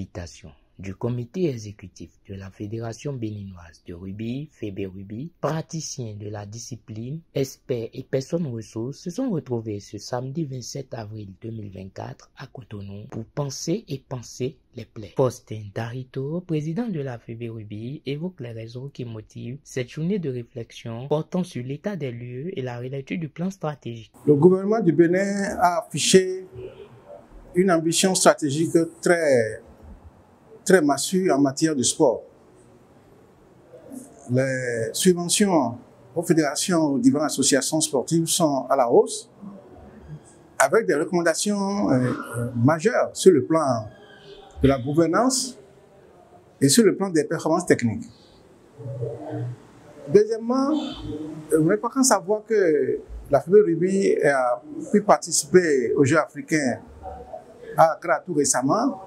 l'invitation du comité exécutif de la Fédération béninoise de rugby, FEBE-Rugby, praticiens de la discipline, experts et personnes ressources se sont retrouvés ce samedi 27 avril 2024 à Cotonou pour penser les plaies. Faustin Darito, président de la FEBE-Rugby, évoque les raisons qui motivent cette journée de réflexion portant sur l'état des lieux et la relecture du plan stratégique. Le gouvernement du Bénin a affiché une ambition stratégique très massue en matière de sport. Les subventions aux fédérations, aux différentes associations sportives sont à la hausse, avec des recommandations majeures sur le plan de la gouvernance et sur le plan des performances techniques. Deuxièmement, vous n'êtes pas qu'à savoir que la FEBE-Rugby a pu participer aux Jeux africains à Accra tout récemment,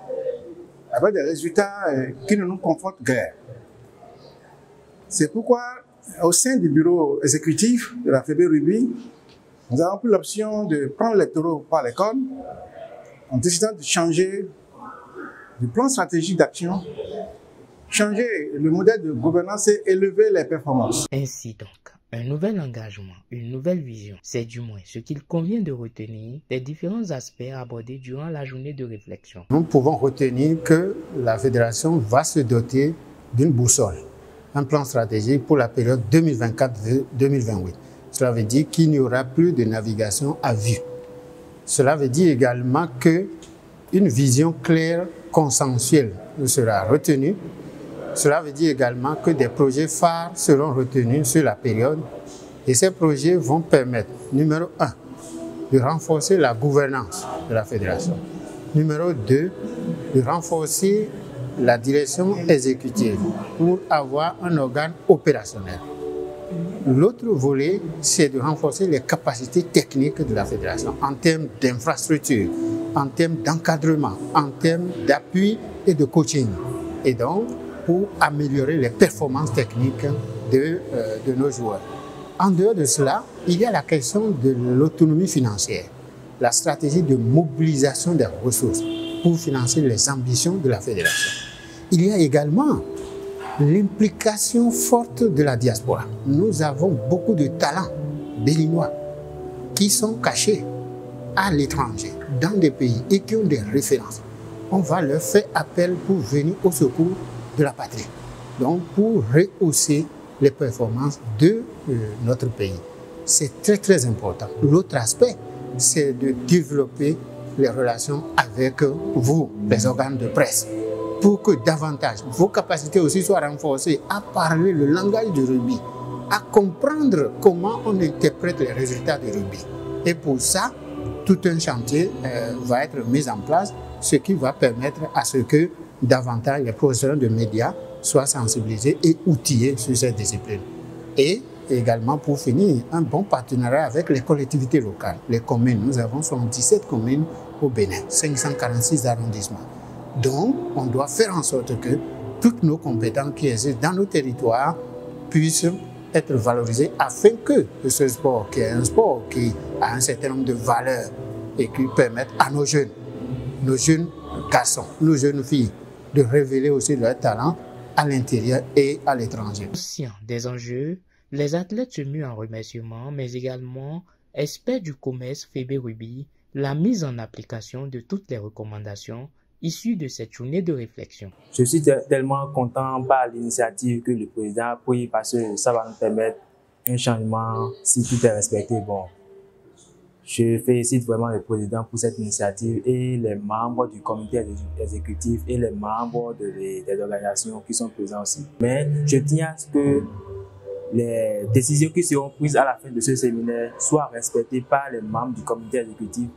avec des résultats qui ne nous confortent guère. C'est pourquoi, au sein du bureau exécutif de la FEBE-Rugby, nous avons pris l'option de prendre les taureaux par les cornes en décidant de changer le plan stratégique d'action, changer le modèle de gouvernance et élever les performances. Ainsi donc, un nouvel engagement, une nouvelle vision, c'est du moins ce qu'il convient de retenir des différents aspects abordés durant la journée de réflexion. Nous pouvons retenir que la fédération va se doter d'une boussole, un plan stratégique pour la période 2024-2028. Cela veut dire qu'il n'y aura plus de navigation à vue. Cela veut dire également qu'une vision claire, consensuelle sera retenue. Cela veut dire également que des projets phares seront retenus sur la période et ces projets vont permettre, numéro 1, de renforcer la gouvernance de la fédération. Numéro 2, de renforcer la direction exécutive pour avoir un organe opérationnel. L'autre volet, c'est de renforcer les capacités techniques de la fédération en termes d'infrastructure, en termes d'encadrement, en termes d'appui et de coaching. Et donc, pour améliorer les performances techniques de nos joueurs. En dehors de cela, il y a la question de l'autonomie financière, la stratégie de mobilisation des ressources pour financer les ambitions de la fédération. Il y a également l'implication forte de la diaspora. Nous avons beaucoup de talents béninois qui sont cachés à l'étranger, dans des pays et qui ont des références. On va leur faire appel pour venir au secours de la patrie, donc pour rehausser les performances de notre pays. C'est très important. L'autre aspect, c'est de développer les relations avec vous, les organes de presse, pour que davantage vos capacités aussi soient renforcées à parler le langage du rugby, à comprendre comment on interprète les résultats du rugby. Et pour ça, tout un chantier va être mis en place, ce qui va permettre à ce que davantage les professionnels de médias soient sensibilisés et outillés sur cette discipline. Et également, pour finir, un bon partenariat avec les collectivités locales, les communes. Nous avons 77 communes au Bénin, 546 arrondissements. Donc, on doit faire en sorte que toutes nos compétences qui existent dans nos territoires puissent être valorisées afin que ce sport, qui est un sport qui a un certain nombre de valeurs et qui permette à nos jeunes garçons, nos jeunes filles, de révéler aussi leur talent à l'intérieur et à l'étranger. Conscients des enjeux, les athlètes se muent en remerciements, mais également experts du commerce FEBE-Rugby, la mise en application de toutes les recommandations issues de cette journée de réflexion. Je suis tellement content par l'initiative que le président a prise parce que ça va nous permettre un changement si tout est respecté. Bon, je félicite vraiment le président pour cette initiative et les membres du comité exécutif et les membres des organisations qui sont présents aussi. Mais je tiens à ce que les décisions qui seront prises à la fin de ce séminaire soient respectées par les membres du comité exécutif